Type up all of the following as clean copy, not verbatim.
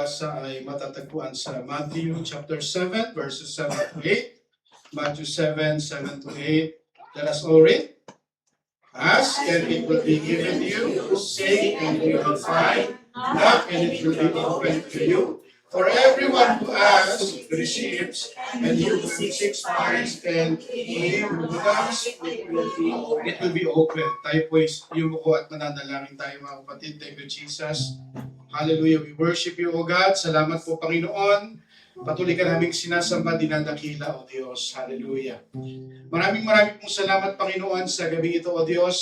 pagbasa ay matatagpuan sa Matthew chapter 7, verses 7 to 8. Matthew 7, 7 to 8. Let us all read. Ask and it will be given you. Seek and you will find. Knock and it will be opened to you. For everyone who asks receives, and he who seeks finds, and he who knocks it will be open. Tayo po yumuko at mananalangin tayo mga kapatid. Thank you, Jesus. Hallelujah. We worship you, O God. Salamat po, Panginoon. Patuloy ka naming sinasamba, dinadakila, O Diyos. Hallelujah. Maraming pong salamat, Panginoon, sa gabi ito, O Diyos,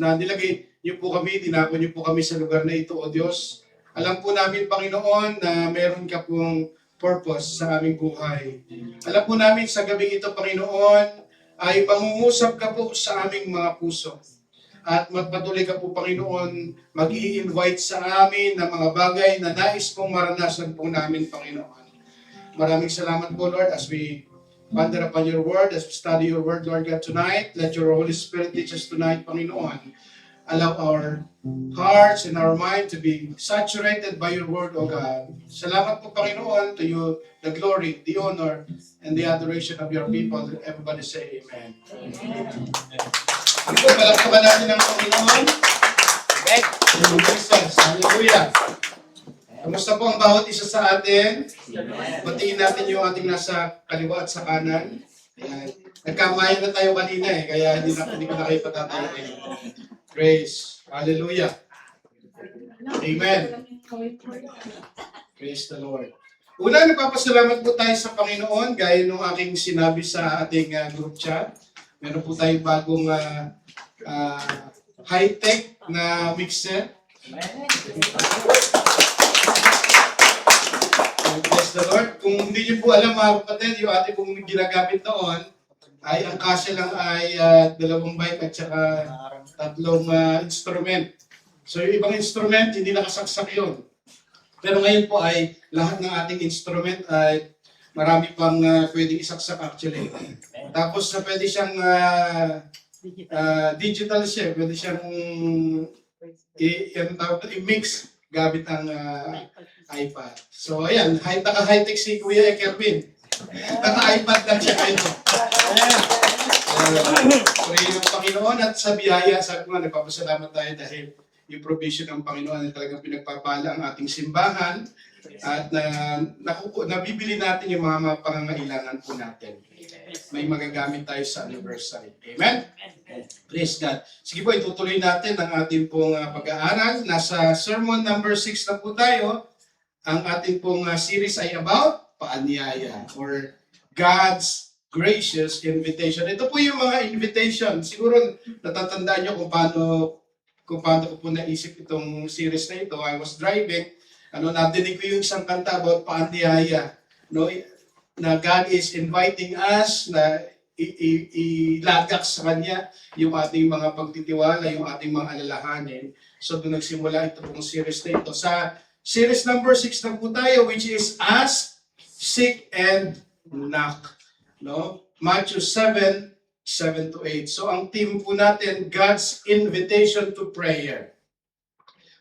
na nilagay niyo po kami, dinako niyo po kami sa lugar na ito, O Diyos. Alam po namin, Panginoon, na meron ka pong purpose sa aming buhay. Alam po namin sa gabi ito, Panginoon, ay pangungusap ka po sa aming mga puso. At magpatuloy ka po, Panginoon, mag-i-invite sa amin ng mga bagay na nais pong maranasan po namin, Panginoon. Maraming salamat po, Lord, as we ponder upon your word, as we study your word, Lord God, tonight. Let your Holy Spirit teach us tonight, Panginoon. Allow our hearts and our mind to be saturated by your word, O God. Salamat po, Panginoon, to you, the glory, the honor, and the adoration of your people. Everybody say amen. Amen. Ito, palakpakan natin ang Panginoon. Amen. Jesus, hallelujah. Kamusta po ang bawat isa sa atin? Batiin natin yung ating nasa kaliwa at sa kanan. Nagkamayan na tayo kanina kaya hindi ko na kayo patatayin. Praise. Hallelujah. Amen. Praise the Lord. Una, nagpapasalamat po tayo sa Panginoon gaya nung aking sinabi sa ating group chat. Meron po tayong bagong high-tech na mixer. Bless the Lord. Kung hindi niyo po alam mga kapatid, yung ating pong ginagamit noon, ay ang kasya lang ay 2 mic at saka 3 instrument. So yung ibang instrument, hindi nakasaksak yun. Pero ngayon po ay lahat ng ating instrument ay marami pang pwedeng isaksak actually. Tapos pwede siyang digital siya, pwede siyang i-mix gamit ang iPad. So ayan, naka-high-tech si Kuya Kerwin. Naka-iPad lang siya kayo. Purihin ng Panginoon at sa biyaya, sabi ko nga, nagpapasalamat tayo dahil yung provision ng Panginoon ay talagang pinagpapala ang ating simbahan at nabibili natin yung mga pangangailangan po natin. May magagamit tayo sa anniversary. Amen? Praise God. Sige po, itutuloy natin ang ating pong pag-aaral. Nasa sermon number 6 na po tayo. Ang ating pong series ay about paanyaya or God's gracious invitation. Ito po yung mga invitation. Siguro natatandaan nyo kung paano ko po naisip itong series na ito. I was driving, nadinig ko yung isang kanta about paanyaya. Na God is inviting us na ilagak sa Kanya yung ating mga pagtitiwala, yung ating mga alalahanin. So doon nagsimula ito pong series na ito. Sa series number 6 na po tayo, which is Ask, Seek, and Knock. Matthew 7, 7 to 8. So ang theme po natin, God's invitation to prayer.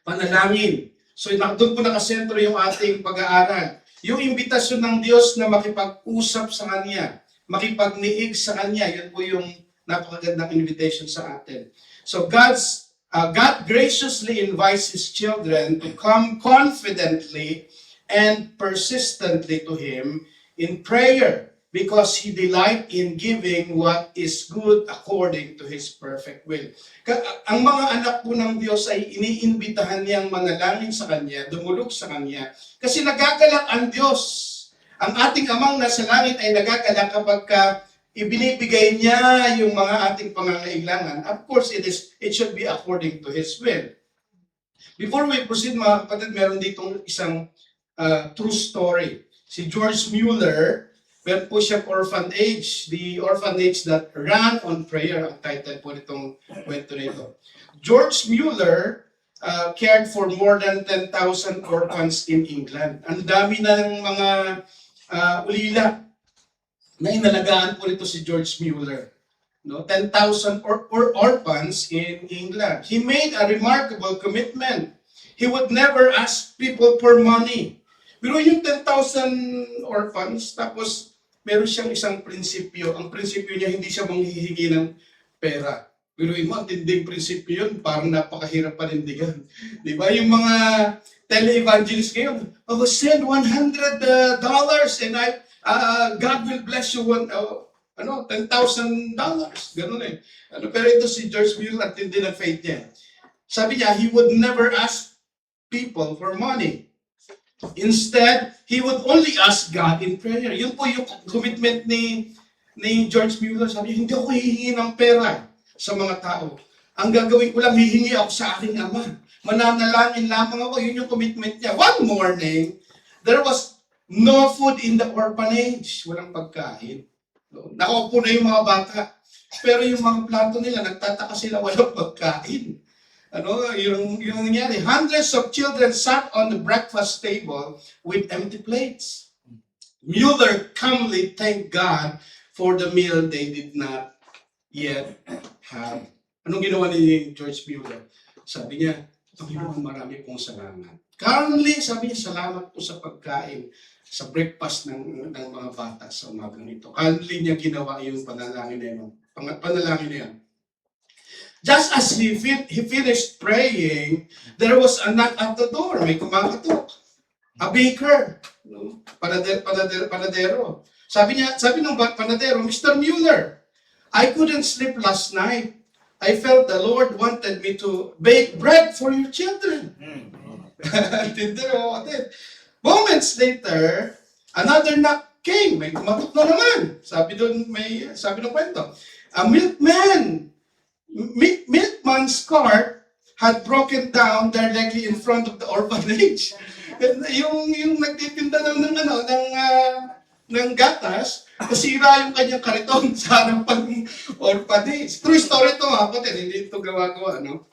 Panalangin. So doon po nakasentro yung ating pag-aaral. Yung imbitasyon ng Diyos na makipag-usap sa Kanya, makipagniig sa Kanya, yun po yung napakagandang invitation sa atin. So God graciously invites His children to come confidently and persistently to Him in prayer because He delights in giving what is good according to His perfect will. Ang mga anak po ng Diyos ay iniimbitahan niyang manalangin sa Kanya, dumulog sa Kanya, kasi nagagalak ang Diyos. Ang ating amang nasa langit ay nagagalak kapag ibinibigay niya yung mga ating pangangailangan. Of course, it should be according to His will. Before we proceed mga kapatid, meron ditong isang true story. Si George Mueller, meron po siyang orphanage, the orphanage that ran on prayer, ang title po nitong kwento na ito. George Mueller cared for more than 10,000 orphans in England. Ang dami na ng mga ulila na inalagaan po nito si George Mueller. 10,000 orphans in England. He made a remarkable commitment. He would never ask people for money. Pero yung 10,000 orphans, tapos meron siyang isang prinsipyo. Ang prinsipyo niya, hindi siya manghihingi ng pera. Pero mo, ang tinding prinsipyo yun, parang napakahirap panindigan. Di ba? Yung mga tele-evangelists ngayon, oh, send $100 and God will bless you $10,000. Ganun eh. Pero ito si George Mueller, at hindi ng faith niya. Sabi niya, he would never ask people for money. Instead, he would only ask God in prayer. Yun po yung commitment ni George Mueller. Sabi niya, hindi ako hihingi ng pera sa mga tao. Ang gagawin ko lang, hihingi ako sa aking Ama. Mananalangin lamang ako. Yun yung commitment niya. One morning, there was no food in the orphanage. Walang pagkain. Nakaupo na yung mga bata. Pero yung mga plato nila, nagtataka sila walang pagkain. Yung nangyari, hundreds of children sat on the breakfast table with empty plates. Mueller calmly thanked God for the meal they did not yet have. Anong ginawa ni George Mueller? Sabi niya, Panginoon, marami pong salamat. Calmly, sabi niya, salamat po sa pagkain, sa breakfast ng mga bata sa umagang ito. Calmly niya ginawa yung panalangin na yun. Panalangin na yan. Just as he finished praying, there was a knock at the door. May kumakatok. A baker. Panadero. Sabi ng panadero, Mr. Mueller, I couldn't sleep last night. I felt the Lord wanted me to bake bread for your children. Moments later, another knock came. May kumatok na naman. Sabi ng kwento, a milkman's cart had broken down directly in front of the orphanage. yung nagtitinda ng gatas, nasira yung kanyang kariton sa harapan ng orphanage. True story to, kapatid, hindi ito gawa-gawa, no?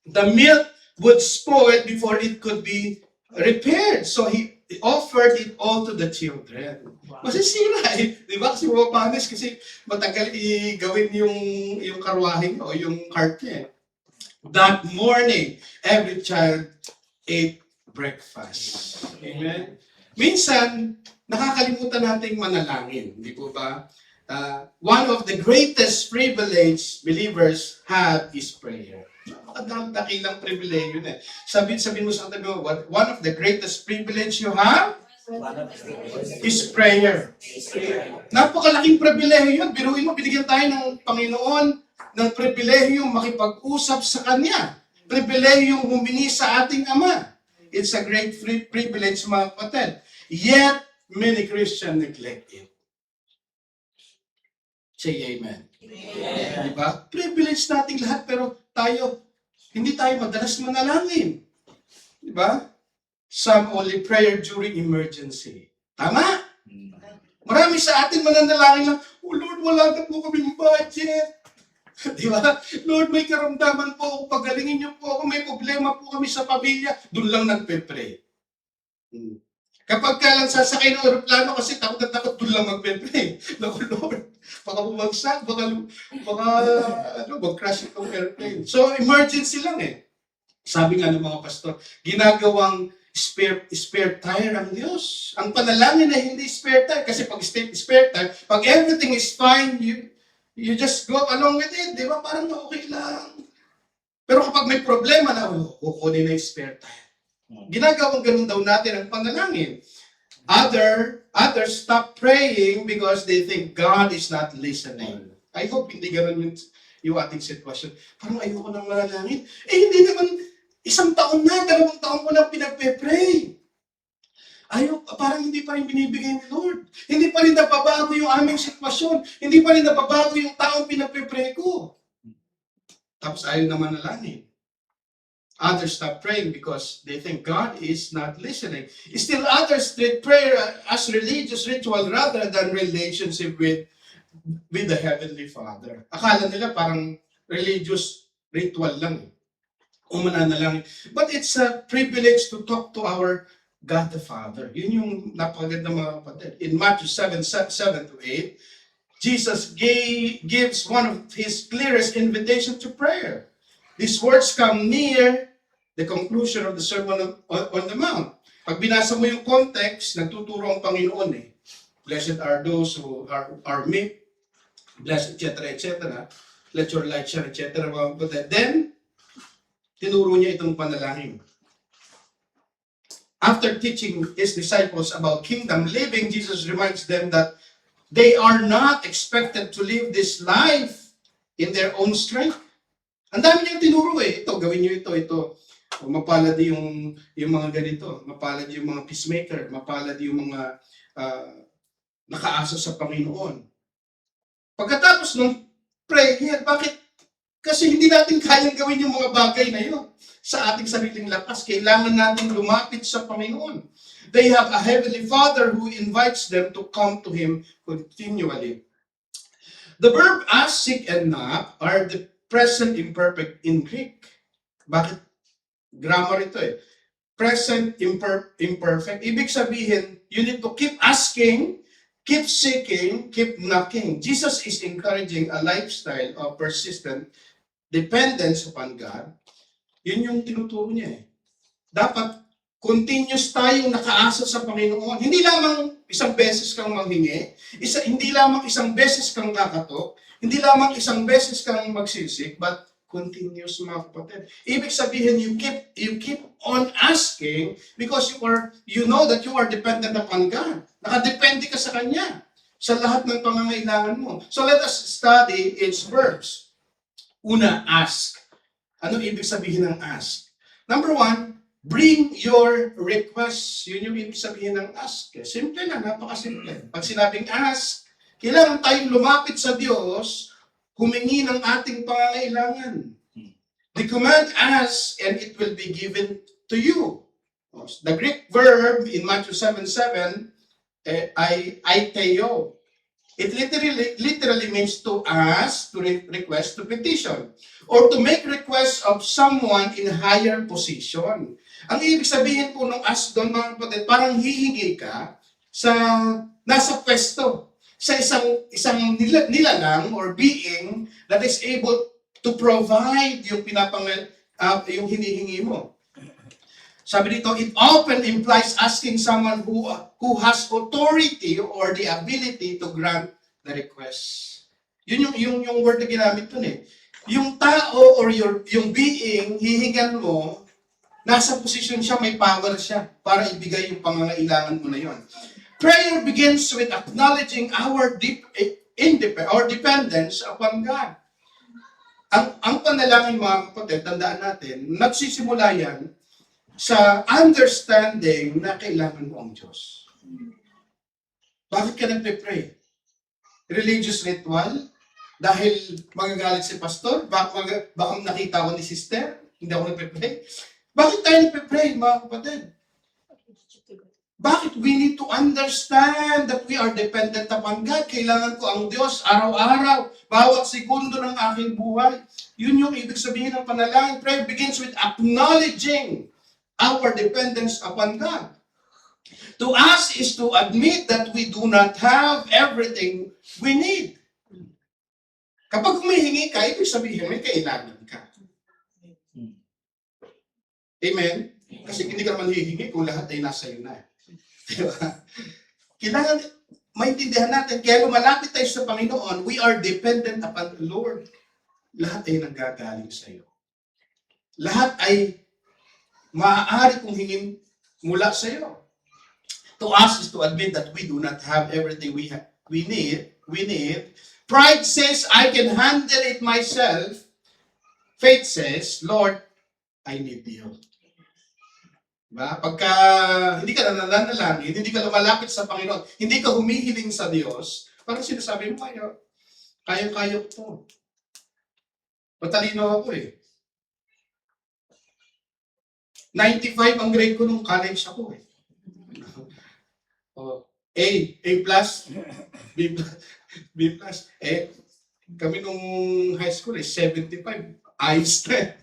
The milk would spoil before it could be repaired. So he offered it all to the children. Wow. Masisira eh. Di ba? Kasi mapapanis kasi matagal i-gawin yung karwahe o yung cart niya. That morning, every child ate breakfast. Amen? Minsan, nakakalimutan nating manalangin. Di po ba? One of the greatest privilege believers have is prayer. Dakilang privilege yun eh. Sabihin mo sa tabi mo, one of the greatest privilege you have is prayer. Napakalaking privilege yun. Biruin mo, binigyan tayo ng Panginoon ng privilege yung makipag-usap sa Kanya. Privilege yung humingi sa ating Ama. It's a great privilege, mga kapatid. Yet, many Christians neglect it. Say amen. Amen. Diba? Privilege nating lahat, pero hindi tayo madalas manalangin. Diba? Some only prayer during emergency. Tama? Marami sa atin mananalangin lang, oh Lord, wala na po kaming budget. Diba? Lord, may karamdaman po ako, pagalingin niyo po ako, may problema po kami sa pamilya. Doon lang nagpe-pray. Kapag ka lang sasakay ng aeroplano kasi takot na takot, doon lang magpe-pray. Naku Lord, baka bumagsak, baka mag-crash itong airplane. So, emergency lang eh. Sabi nga ng mga pastor, ginagawang spare tire ang Diyos. Ang panalangin ay hindi spare tire. Kasi pag spare tire, pag everything is fine, you just go along with it. Di ba? Parang okay lang. Pero kapag may problema na, kukunin na yung spare tire. Ginagawang ganun daw natin ang panalangin. Others stop praying because they think God is not listening. I hope hindi ganun yung ating sitwasyon. Parang ayoko nang manalangin. Hindi naman, 1 taon na, 2 taon ko na pinagpe-pray. Parang hindi pa rin binibigay ni Lord. Hindi pa rin napabago yung aming sitwasyon. Hindi pa rin napabago yung taong pinagpe-pray ko. Tapos ayaw na manalangin. Others stop praying because they think God is not listening. Still others treat prayer as religious ritual rather than relationship with the Heavenly Father. Akala nila parang religious ritual lang. Mananalangin. But it's a privilege to talk to our God the Father. Yun yung napakaganda mga kapatid. In Matthew 7:7-8, Jesus gives one of his clearest invitation to prayer. These words come near the conclusion of the Sermon on the Mount. Pag binasa mo yung context, nagtuturo ang Panginoon eh. Blessed are those who are meek, blessed, etc., etc. Let your light shine, etc. But then, tinuro niya itong panalangin. After teaching his disciples about kingdom living, Jesus reminds them that they are not expected to live this life in their own strength. Ang dami niyang tinuro eh. Ito, gawin niyo ito. Mapalad yung mga ganito. Mapalad yung mga peacemaker. Mapalad yung mga nakaasa sa Panginoon. Pagkatapos ng prayer, bakit? Kasi hindi natin kayang gawin yung mga bagay na yun sa ating sariling lakas. Kailangan natin lumapit sa Panginoon. They have a Heavenly Father who invites them to come to Him continually. The verb ask, seek, and knock are the present imperfect in Greek. Bakit? Grammar ito eh. Present imperfect. Ibig sabihin, you need to keep asking, keep seeking, keep knocking. Jesus is encouraging a lifestyle of persistent dependence upon God. Yun yung tinuturo niya eh. Dapat continuous tayong nakaasa sa Panginoon. Hindi lamang isang beses kang manghingi, hindi lamang isang beses kang kakatok, hindi lamang isang beses kang magsisik, but continuous, mga kapatid. Ibig sabihin, you keep on asking because you know that you are dependent upon God. Nakadepende ka sa Kanya sa lahat ng pangangailangan mo. So let us study its verbs. Una, ask. Ano ibig sabihin ng ask? Number 1, bring your requests. Yun yung ibig sabihin ng ask. Simple lang, napakasimple. Pag sinabing ask, kailangan tayong lumapit sa Diyos, humingi ng ating pangangailangan. The command ask, and it will be given to you. The Greek verb in Matthew 7:7 ay aiteo. It literally means to ask, to request, to petition, or to make request of someone in higher position. Ang ibig sabihin po ng ask doon, mga kapatid, parang hihingi ka sa nasa pwesto, sa isang nilalang or being that is able to provide yung yung hinihingi mo. Sabi dito, it often implies asking someone who has authority or the ability to grant the request. Yun yung word na ginamit dun eh. Yung tao or yung being, hihingan mo, nasa posisyon siya, may power siya para ibigay yung pangangailangan mo na yon. Prayer begins with acknowledging our dependence upon God. Ang panalangin, mga kapatid, tandaan natin, nagsisimula yan sa understanding na kailangan mo ang Diyos. Bakit ka nagpe-pray? Religious ritual? Dahil magagalit si pastor? Baka nakita ko ni sister? Hindi ako nagpe-pray? Bakit tayo nagpe-pray, mga kapatid? Bakit we need to understand that we are dependent upon God? Kailangan ko ang Diyos araw-araw, bawat segundo ng aking buhay. Yun yung ibig sabihin ng panalangin. Prayer begins with acknowledging our dependence upon God. To ask is to admit that we do not have everything we need. Kapag humihingi ka, ibig sabihin may kailangan ka. Amen? Kasi hindi ka naman hihingi kung lahat ay nasa iyo na. Diba? Kailangan maintindihan natin, kaya lumalapit tayo sa Panginoon, we are dependent upon the Lord. Lahat ay nanggagaling sa iyo. Lahat ay maaari kong hingin mula sa iyo. To ask is to admit that we do not have everything we need. Pride says, I can handle it myself. Faith says, Lord, I need you. Diba? Pagka hindi ka nananalangin, hindi ka lumalapit sa Panginoon, hindi ka humihiling sa Diyos, parang sinasabi mo, kaya ko. Matalino ako eh. 95 ang grade ko nung college ako eh. A plus, B plus. Kami nung high school 75. Ayos na.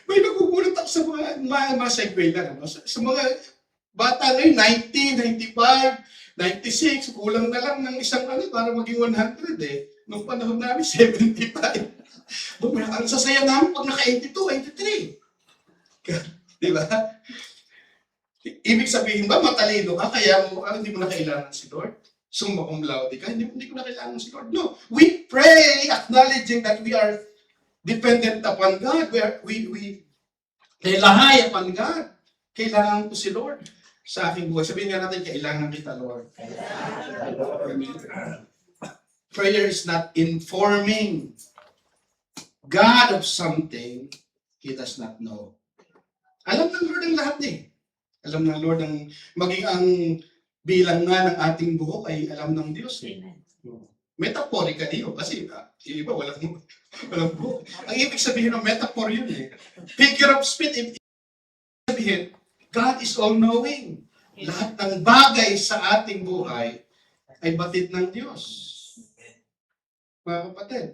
May nagugulat ako sa mga segue lang. Sa mga bata ngayon, 90, 95, 96, kulang na lang ng isang para maging 100 eh. Nung panahon namin, 75. Ang sasaya namin pag naka-82, 83. Di ba? Ibig sabihin ba, matalino ka, kaya hindi mo na kailangan si Lord? Summa cum laude ka, hindi ko na kailangan si Lord. No, we pray acknowledging that we are dependent upon God. We rely upon God. Kailangan ko si Lord sa aking buhay. Sabihin nga natin, kailangan kita, Lord. Amen. Prayer is not informing God of something He does not know. Alam ng Lord ang lahat eh. Alam ng Lord ang maging ang bilang nga ng ating buhok ay alam ng Diyos eh. Metaphorically yun. Kasi yung iba walang buhok. Ang ibig sabihin ng metaphor yun eh. Figure of speech, ibig sabihin, God is all-knowing. Lahat ng bagay sa ating buhay ay batid ng Diyos. Mga kapatid.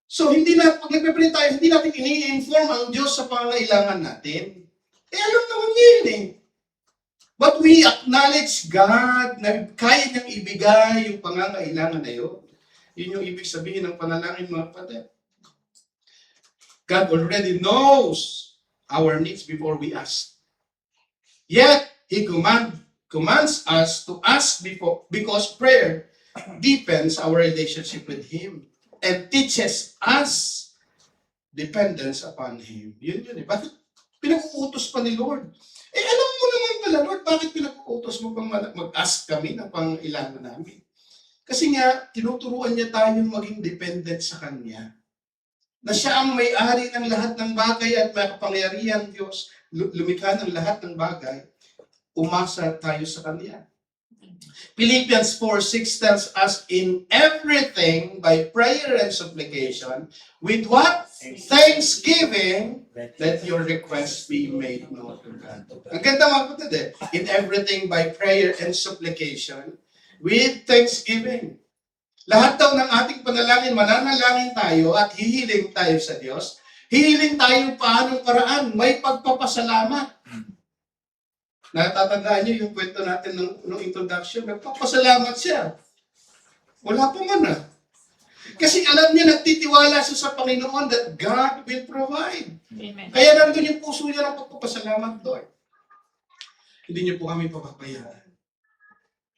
So, pag nagpe-pray tayo, hindi natin ini-inform ang Diyos sa pangangailangan natin. Alam naman niya yun eh. But we acknowledge God na kaya niyang ibigay yung pangangailangan na yun. Yun yung ibig sabihin ng panalangin, mga kapatid. God already knows our needs before we ask. Yet, He commands us to ask because prayer deepens our relationship with Him and teaches us dependence upon Him. Yun eh. Bakit pinag-uutos pa ni Lord? Alam mo naman pala, Lord, bakit pinag-uutos mo pang mag-ask kami ng pang-ilangan namin? Kasi nga, tinuturuan niya tayong maging dependent sa Kanya. Na siya ang may-ari ng lahat ng bagay at may kapangyarihan Diyos, lumikha ng lahat ng bagay, umasa tayo sa Kanya. Philippians 4:6 tells us, in everything, by prayer and supplication, with what? Thanksgiving, let your requests be made known to God. Ang ganda mga kapatid eh. In everything, by prayer and supplication, with thanksgiving. Lahat daw ng ating panalangin, mananalangin tayo at hihiling tayo sa Diyos. Hihiling tayo paanong paraan? May pagpapasalamat. Natatandaan niyo yung kwento natin nung introduction, nagpapasalamat siya. Wala pa man ah. Kasi alam niya, nagtitiwala siya sa Panginoon that God will provide. Amen. Kaya nandun yung puso niya ng pagpapasalamat doon. Hindi niyo po kami papabayaan.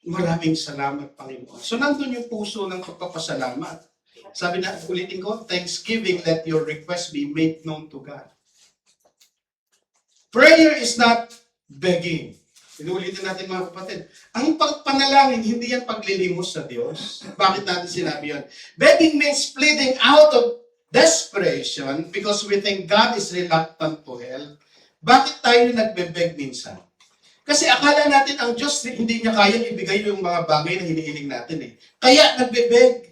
Maraming salamat, Panginoon. So nandun yung puso ng pagpapasalamat. Sabi na, ulitin ko, thanksgiving, let your request be made known to God. Prayer is not begging. Inuulitin natin mga kapatid. Ang pagpanalangin, hindi yan paglilimos sa Diyos. Bakit natin sinabi yan? Begging means pleading out of desperation because we think God is reluctant to help. Bakit tayo nagbe-beg minsan? Kasi akala natin ang Diyos hindi niya kayang ibigay yung mga bagay na hinihiling natin eh. Kaya nagbe-beg.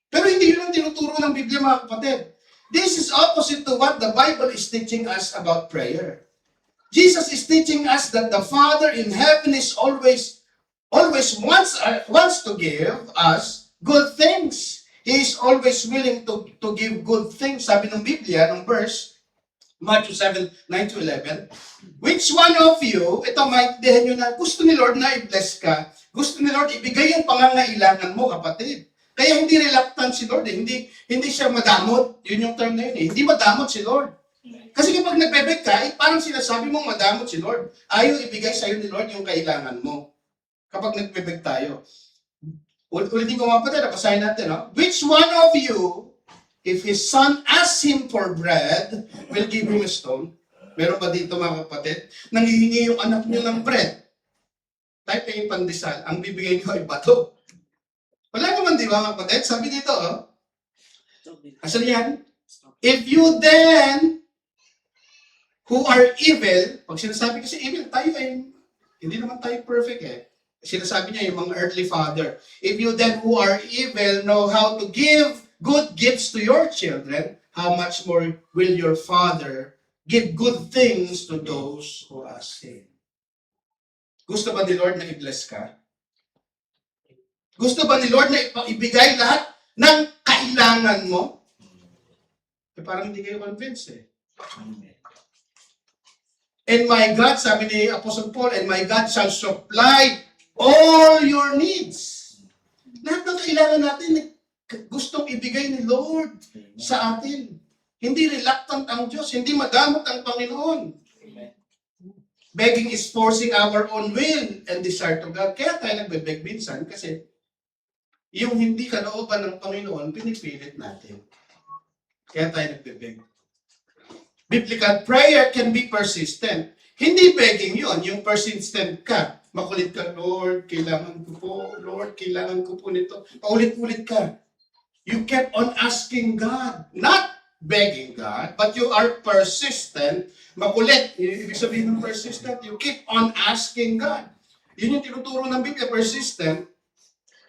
Pero hindi yun ang tinuturo ng Biblia mga kapatid. This is opposite to what the Bible is teaching us about prayer. Jesus is teaching us that the Father in heaven is always wants to give us good things. He is always willing to give good things. Sabi ng Biblia, ng verse, Matthew 7:9-11, which one of you, ito maintindihan nyo na, gusto ni Lord na i-bless ka, gusto ni Lord ibigay yung pangangailangan mo, kapatid. Kaya hindi reluctant si Lord eh. Hindi siya madamot. Yun yung term na yun eh. Hindi madamot si Lord. Kasi kapag nagbe-beg ka, parang sinasabi mong madamot si Lord. Ayaw ibigay sa iyo ni Lord yung kailangan mo. Kapag nagbe-beg tayo. Ulitin ko mga kapatid, basahin natin. No? Which one of you, if his son asks him for bread, will give him a stone? Meron ba dito mga kapatid? Nanghihingi yung anak niyo ng bread. Type na yung pandesal. Ang bibigay niyo ay bato. Wala naman, di ba mga kapatid? Sabi dito, oh. Asan yan? If you then, who are evil, pag sinasabi kasi evil, tayo ay, hindi naman tayo perfect eh. Sinasabi niya yung mga earthly father. If you then who are evil know how to give good gifts to your children, how much more will your Father give good things to those who ask Him? Gusto ba ni Lord na i-bless ka? Gusto ba ni Lord na ibigay lahat ng kailangan mo? Eh, parang hindi kayo convinced eh. And my God, sabi ni Apostle Paul, and my God shall supply all your needs. Lahat ng kailangan natin, gustong ibigay ni Lord sa atin. Hindi reluctant ang Diyos, hindi madamot ang Panginoon. Begging is forcing our own will and desire to God. Kaya tayo nagbe-beg minsan kasi yung hindi kalooban ng Panginoon, pinipilit natin. Kaya tayo nagbe-beg. Biblical prayer can be persistent. Hindi begging yun, yung persistent ka. Makulit ka, Lord, kailangan ko po. Lord, kailangan ko po nito. Paulit-ulit ka. You kept on asking God. Not begging God, but you are persistent. Makulit. Ibig sabihin ng persistent, you keep on asking God. Yun yung tinuturo ng Biblia, persistent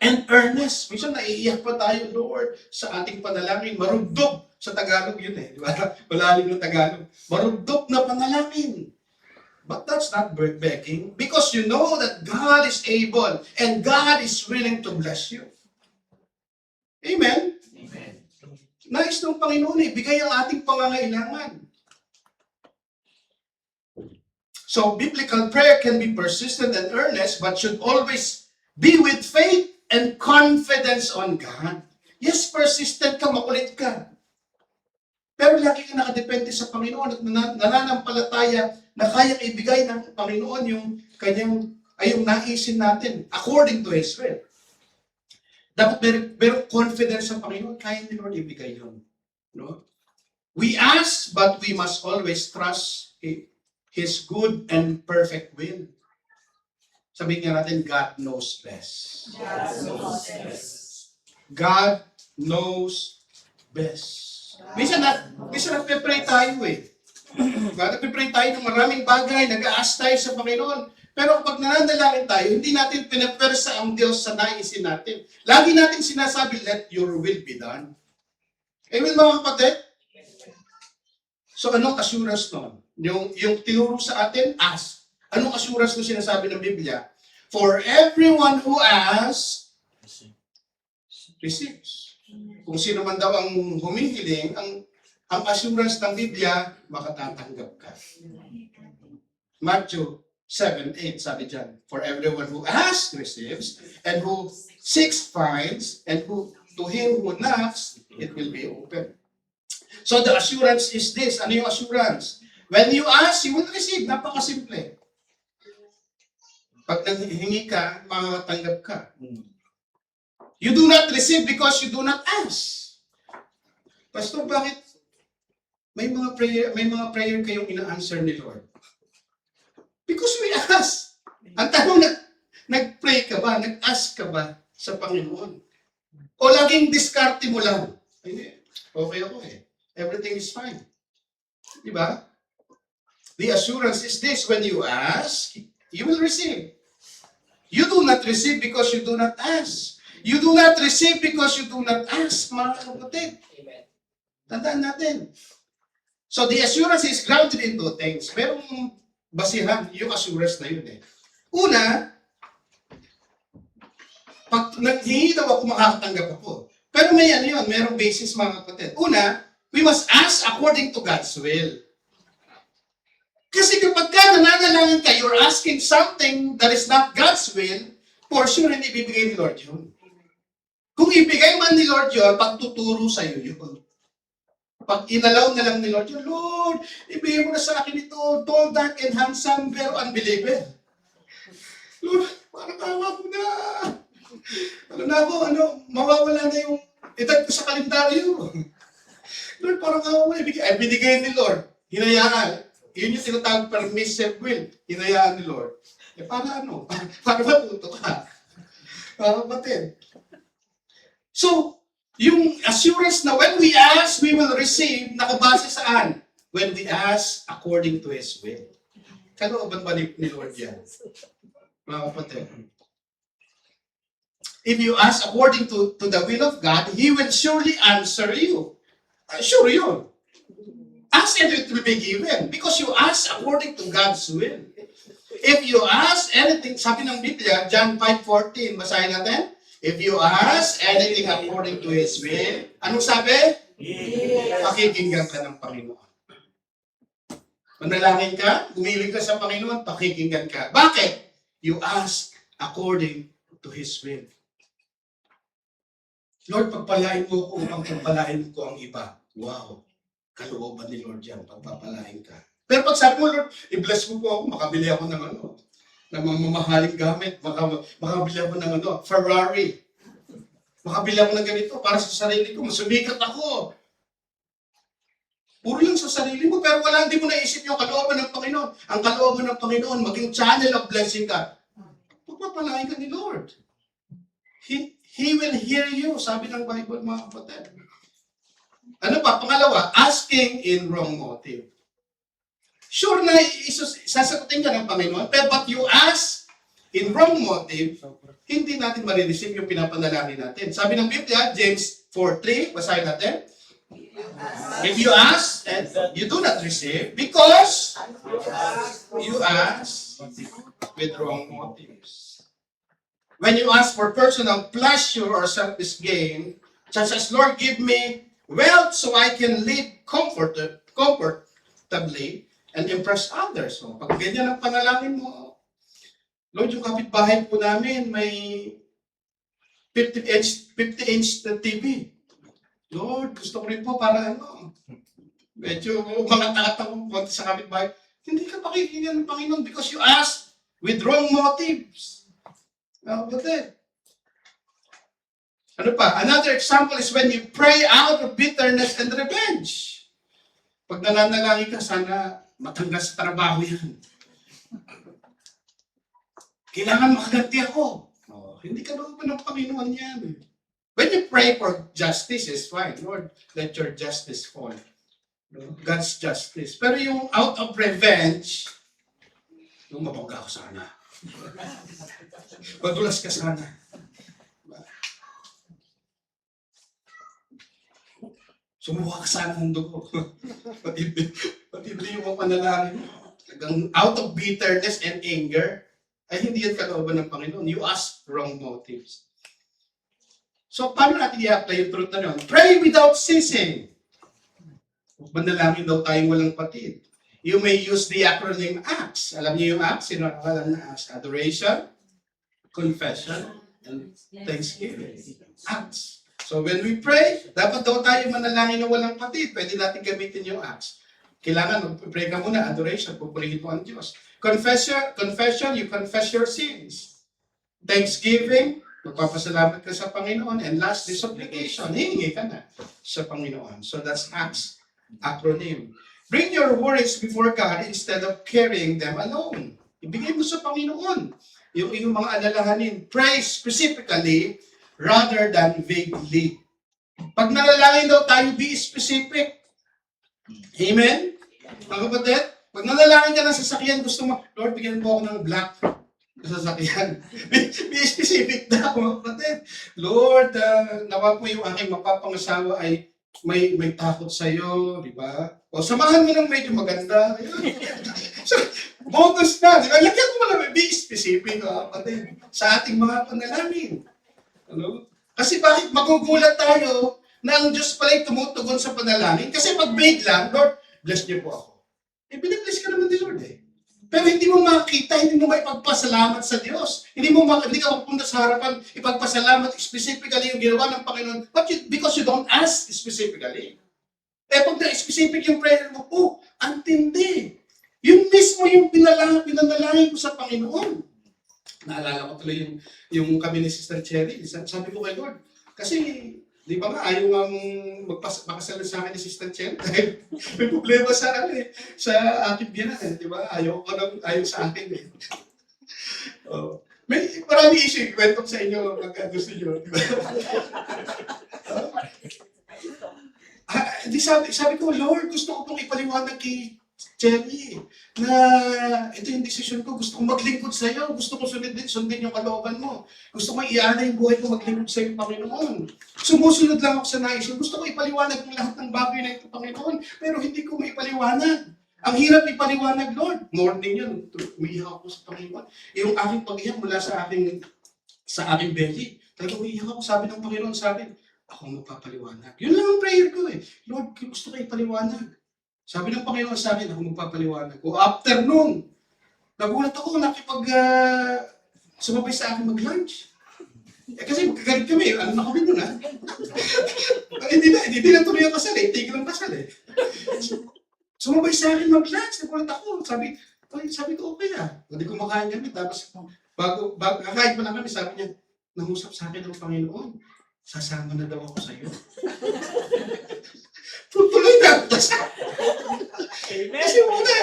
and earnest. Minsan naiiyak pa tayo, Lord, sa ating panalangin. Marugdog. Sa Tagalog yun eh. Di ba? Malalim ng Tagalog. Marugdog na panalangin. But that's not begging because you know that God is able and God is willing to bless you. Amen? Amen. Nais ng Panginoon ibigay ang ating pangangailangan. So, biblical prayer can be persistent and earnest but should always be with faith and confidence on God. Yes, persistent ka, makulit ka. Pero lagi ka nakadepende sa Panginoon at nananampalataya na kayang ibigay ng Panginoon yung kanyang, ay yung naisin natin according to His will. Dapat meron confidence sa Panginoon, kaya ni Lord ibigay yun. No? We ask, but we must always trust His good and perfect will. Sabihin nga natin, God knows best. God knows best. God knows best. Minsan nagpe-pray tayo eh. Nagpe-pray tayo ng maraming bagay, nag-a-ask tayo sa Panginoon. Pero kapag nananalangin tayo, hindi natin pinapersa ang Diyos sa naisin natin. Lagi natin sinasabi, let your will be done. Amen mga kapatid? So anong assurance nun? Yung tinuro sa atin, ask. Anong assurance nun sinasabi ng Biblia? For everyone who asks, receives. Kung sino man daw ang humihiling, ang assurance ng Biblia, makatatanggap ka. Matthew 7:8, sabi dyan, for everyone who asks, receives, and who seeks, finds, and who to him who knocks, it will be open. So the assurance is this. Ano yung assurance? When you ask, you will receive. Napakasimple. Pag nanghihingi ka, makatanggap ka. You do not receive because you do not ask. Pastor, bakit may mga prayer kayong ina-answer ni Lord? Because we ask. Ang tanong, nag-pray ka ba? Nag-ask ka ba sa Panginoon? O laging diskarte mo lang? Hindi. Okay ako eh. Everything is fine. Diba? The assurance is this, when you ask, you will receive. You do not receive because you do not ask. You do not receive because you do not ask, mga kapatid. Tandaan natin. So the assurance is grounded in two things. Merong basihan yung assurance na yun eh. Una, pag naghingi daw ako, makakatanggap ako. Pero may ano yun, merong basis mga kapatid. Una, we must ask according to God's will. Kasi kapag ka nananalangin ka, you're asking something that is not God's will, for sure hindi bibigay ni Lord yun. Kung ibigay man ni Lord yun, pagtuturo sa iyo yun. Pag inalaw na lang ni Lord yun, Lord, ibigay mo na sa akin ito, tall, dark, and handsome, pero unbeliever. Lord, parang tawa ko na. Mawawala na yung edad ko sa kalendaryo. Lord, parang tawa ko na, binigay ni Lord. Hinayaan. Yun yung tinatawag permissive will. Hinayaan ni Lord. Para ano? Para matuto ka. Kapatid. So, yung assurance na when we ask, we will receive, nakabase saan? When we ask according to His will. Kalooban ba ni Lord yan? Mga kapatid. If you ask according to the will of God, He will surely answer you. Sure yun. Ask and it will be given. Because you ask according to God's will. If you ask anything, sabi ng Biblia, John 5:14, basahin natin. If you ask anything according to His will, anong sabi? Yes. Pakikinggan ka ng Panginoon. Manalangin ka, gumiling ka sa Panginoon, pakikinggan ka. Bakit? You ask according to His will. Lord, pagpalain mo ko upang pagpalain ko ang iba. Wow! Kalooban ni Lord yan, pagpapalain ka. Pero pag sabi mo, Lord, i-bless mo po ako, makabili ako ng ng mamahaling gamit, makabili ako ng Ferrari. Makabili ako ng ganito para sa sarili ko, masumikat ako. Puro lang sa sarili mo, pero hindi mo naisip yung kalooban ng Panginoon. Ang kalooban ng Panginoon, maging channel of blessing ka. Pagpapalain ka ni Lord. He will hear you, sabi ng Bible, mga kapatid. Ano pa? Pangalawa, asking in wrong motive. Sure na sasagutin ka ng Panginoon, pero but you ask in wrong motive, hindi natin marireceive yung pinapanalangin natin. Sabi ng Biblia, James 4:3, basahin natin. If you ask and you do not receive, because you ask with wrong motives. When you ask for personal pleasure or selfish gain, such as, Lord, give me wealth so I can live comfortably and impress others. So, pag ganyan ang panalangin mo, Lord, yung kapitbahay po namin may 50-inch na TV. Lord, gusto ko rin po para medyo mga tatang konti sa kapitbahay. Hindi ka pakikinggan ng Panginoon because you ask with wrong motives. Kapatid. Ano pa? Another example is when you pray out of bitterness and revenge. Pag nananalangin ka, sana matanggal sa trabaho yan. Kailangan makaganti ako. Hindi ka naman ng Panginoon yan. When you pray for justice, is fine. Lord, let your justice fall. God's justice. Pero yung out of revenge, yung mabangga ko sana. Madulas ka sana. Sumuha ka sana ng dugo. Patindi yung mga panalangin mo. Out of bitterness and anger, ay hindi yan kalooban ng Panginoon. You ask wrong motives. So, paano natin i-apply yung truth na yun? Pray without ceasing. Manalangin daw tayong walang patid. You may use the acronym ACTS. Alam niyo yung ACTS? Sino alam na ACTS? Adoration, Confession, and Thanksgiving. ACTS. So, when we pray, dapat daw tayo manalangin na walang patid. Pwede natin gamitin yung ACTS. Kailangan, mag-pray ka muna, adoration, pupurihin mo ang Diyos. Confession, you confess your sins. Thanksgiving, magpapasalamat ka sa Panginoon. And lastly, supplication. Hihingi ka na sa Panginoon. So that's ACTS acronym. Bring your worries before God instead of carrying them alone. Ibigay mo sa Panginoon yung mga alalahanin. Pray specifically rather than vaguely. Pag nalalangin daw tayo, be specific. Amen? Mga kapatid, pag nalalangin ka ng sasakyan, gusto mo, Lord, bigyan mo ako ng black sasakyan. Be specific na, mga kapatid. Lord, nawa po yung aking mapapangasawa ay may takot sa'yo, di ba? O samahan mo ng medyo maganda. So, bonus na, di ba? Lagyan mo lang, be specific, mga kapatid, sa ating mga panalangin. Ano? Kasi bakit magugulat tayo na ang Diyos pala'y tumutugon sa panalangin? Kasi pag vague lang, Lord, bless niyo po ako. Binabless ka naman ni Lord Pero hindi mo makita, hindi mo maipagpasalamat sa Diyos. Hindi ka mapunta sa harapan, ipagpasalamat specifically yung ginawa ng Panginoon. Because you don't ask specifically. Pag na-specific yung prayer mo, ang tindi. Yun mismo yung pinanalangin ko sa Panginoon. Naalala ko tuloy yung kami ni Sister Cherry. Sabi ko kay Lord, kasi di ba nga, ayaw nga makasal sa akin ni Sister Chen dahil may problema sa aking biyanan, di ba? Ayaw sa akin eh. May marami issue, kwento sa inyo pagka gusto nyo, di ba? Sabi ko, Lord, gusto ko pong ipaliwanag kay Cherry na ito yung decision ko, gusto kong maglingkod sa iyo, gusto kong sundin yung kalooban mo, gusto kong iana yung buhay ko maglingkod sa iyo, Panginoon. Sumusunod lang ako sa nais ko, gusto kong ipaliwanag ng lahat ng bagay na ito, Panginoon, pero hindi ko maipaliwanag. Ang hirap ipaliwanag, Lord. Morning yun, umiiyak ako sa Panginoon. Yung aking pag-iyak mula sa aking belly, talagang umiiyak ako, sabi ng Panginoon sa akin, ako magpapaliwanag. Yun lang ang prayer ko eh. Lord, gusto ko ipaliwanag. Sabi ng Panginoon sa akin, ako magpapaliwanag ko. After noon, nagulat ako, sumabay sa akin mag-lunch. Kasi magkagalit kami, ano na kami nun ha? Hindi na tuloy ang kasal eh, tigil ang kasal eh. Sumabay sa akin mag-lunch. Nagulat ako. Sabi ko, okay ah. Hindi kumakain kami. Tapos, bago kakain pa lang kami, sabi niya, nangusap sa akin ng Panginoon. Sasama na daw ako sa'yo. Tutuloy na. Kasi muna,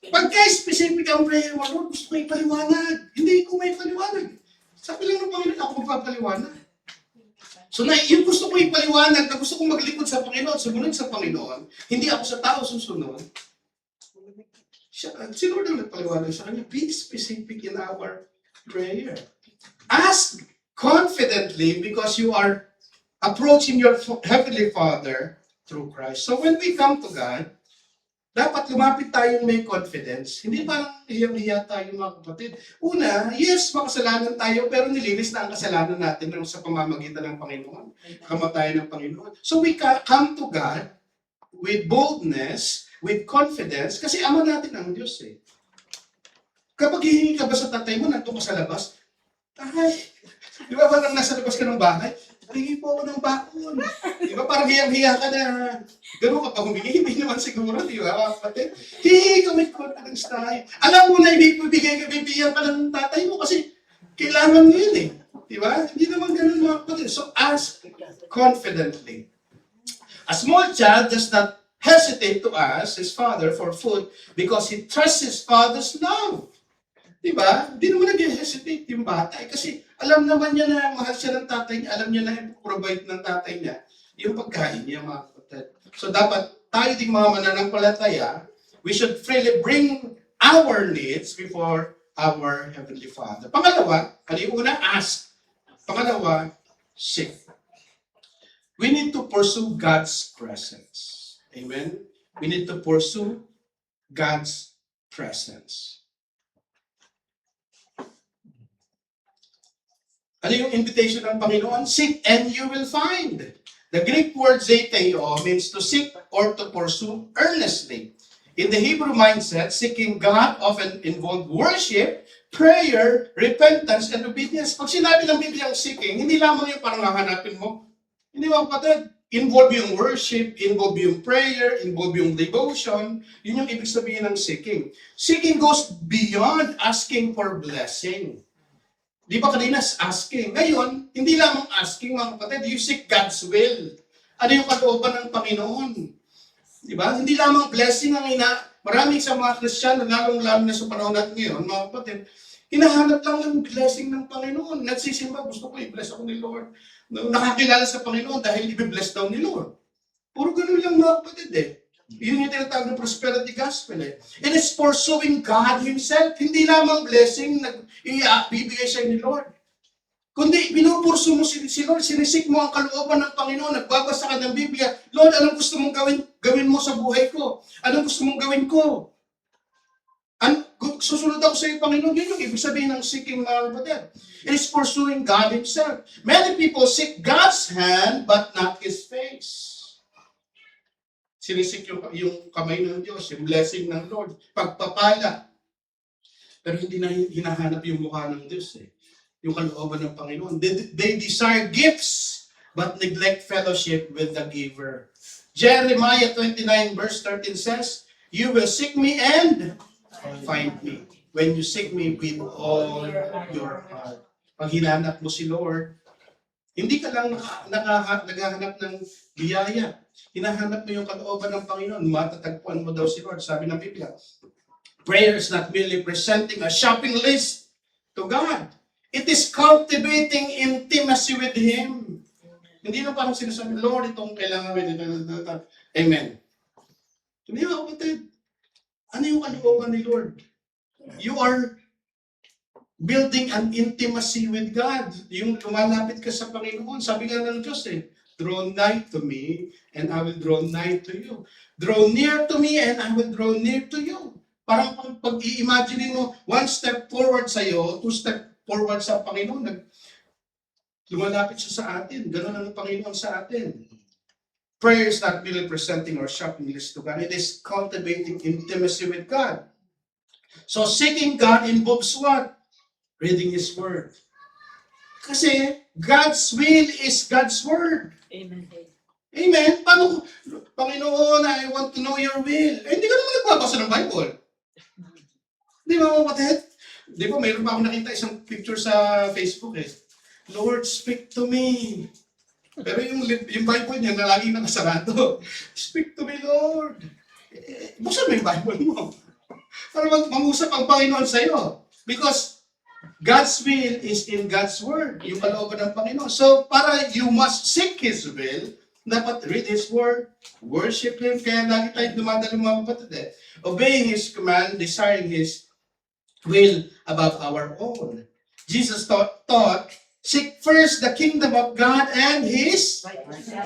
pagka specific ang prayer mo, Lord, gusto ko ipaliwanag. Hindi ko may paliwanag. Sabi lang ng Panginoon, ako magpapaliwanag. So yung gusto ko ipaliwanag, na gusto ko maglikod sa Panginoon, sumunod sa Panginoon, hindi ako sa tao susunod. Si Lord ang nagpaliwanag sa kanya, be specific in our prayer. Ask confidently because you are approaching your Heavenly Father through Christ. So when we come to God, dapat lumapit tayong may confidence. Hindi parang hiyang-hiya tayo mga kapatid. Una, yes, makasalanan tayo, pero nilinis na ang kasalanan natin sa pamamagitan ng Panginoon. Kamatayan ng Panginoon. So we come to God with boldness, with confidence, kasi ama natin ang Diyos eh. Kapag hihingi ka ba sa tatay mo, nandun ka sa labas, ay, di ba parang nasa labas ka ng bahay, hingi po ako ng bakon. Di ba parang hiyang-hiya ka na, gano'n ka pa humingi, hindi naman siguro, di ba, kapatid? Hihingi ka, may confidence tayo. Alam mo na, bibigyan ka ng tatay mo kasi kailangan mo yun eh. Di ba? Hindi naman gano'n mga kapatid. So ask confidently. A small child does not hesitate to ask his father for food because he trusts his father's love. Diba? Hindi naman nag-hesitate yung bata. Kasi alam naman niya na mahal siya ng tatay niya. Alam niya na i-provide ng tatay niya yung pagkain niya, mga kapatid. So dapat tayo ding mga mananampalataya, we should freely bring our needs before our Heavenly Father. Pangalawa, ano yung una? Ask. Pangalawa, seek. We need to pursue God's presence. Amen? We need to pursue God's presence. Ano yung invitation ng Panginoon? Seek and you will find. The Greek word zeteo means to seek or to pursue earnestly. In the Hebrew mindset, seeking God often involved worship, prayer, repentance, and obedience. Pag sinabi ng Biblia ang seeking, hindi lamang yung parang hahanapin mo. Hindi mo kapatid. Involve yung worship, involve yung prayer, involve yung devotion. Yun yung ibig sabihin ng seeking. Seeking goes beyond asking for blessing. Di ba kanina asking? Ngayon, hindi lamang asking mga kapatid, you seek God's will. Ano yung kalooban ng Panginoon? Di ba? Hindi lamang blessing ang marami sa mga Kristiyano, lalong-lalo na sa panahon natin ngayon, mga kapatid, hinahanap lang ng blessing ng Panginoon. Nagsisimba, gusto ko i-bless ako ni Lord. Nakakilala sa Panginoon dahil i-bless daw ni Lord. Puro ganun lang mga kapatid eh. Yun yung tinatawag ng prosperity gospel eh. And it's pursuing God Himself. Hindi lamang blessing na ibibigay sa'yo ni Lord. Kundi pinupurso mo si Lord, sinisik mo ang kalooban ng Panginoon, nagbabasa ka ng Biblia, Lord, anong gusto mong gawin mo sa buhay ko? Anong gusto mong gawin ko? Susunod ako sa iyo, Panginoon. Yun yung ibig sabihin ng seeking mga kapatid. It is pursuing God Himself. Many people seek God's hand, but not His face. Sinisik yung kamay ng Diyos, yung blessing ng Lord, pagpapala. Pero hindi na hinahanap yung mukha ng Diyos eh. Yung kalooban ng Panginoon. They desire gifts, but neglect fellowship with the giver. Jeremiah 29 verse 13 says, you will seek me and find me. When you seek me with all your heart. Pag hinanap mo si Lord, hindi ka lang naghahanap ng biyaya. Hinahanap mo yung kalooban ng Panginoon. Matatagpuan mo daw si Lord. Sabi ng Biblia, prayer is not merely presenting a shopping list to God. It is cultivating intimacy with Him. Hindi na parang sinasabi, Lord, itong kailangan mo. Amen. Hindi ba, kapatid? Ano yung kalooban ni Lord? You are building an intimacy with God. Yung lumalapit ka sa Panginoon. Sabi nga ng Diyos eh, draw nigh to me and I will draw nigh to you. Draw near to me and I will draw near to you. Parang pag i-imagine mo, one step forward sa'yo, two step forward sa Panginoon, lumalapit siya sa atin. Ganun ang Panginoon sa atin. Prayer is not merely presenting our shopping list to God. It is cultivating intimacy with God. So seeking God involves what? Reading His Word. Kasi God's will is God's Word. Amen. Amen? Paano, Panginoon, I want to know your will. Eh, hindi ka naman nagbabasa ng Bible. Di ba, mga kapatid? Di ba, mayroon pa ako nakita isang picture sa Facebook eh. Lord, speak to me. Pero yung Bible niya na laging nakasarado. Speak to me, Lord. Eh, buksan mo yung Bible mo. Para mag-usap ang Panginoon sa'yo. Because God's will is in God's Word. Yung kalooban ng Panginoon. So, para you must seek His will, dapat read His Word, worship Him. Kaya lagi tayo dumadalo mga kapatid eh. Obeying His command, desiring His will above our own. Jesus taught, seek first the kingdom of God and His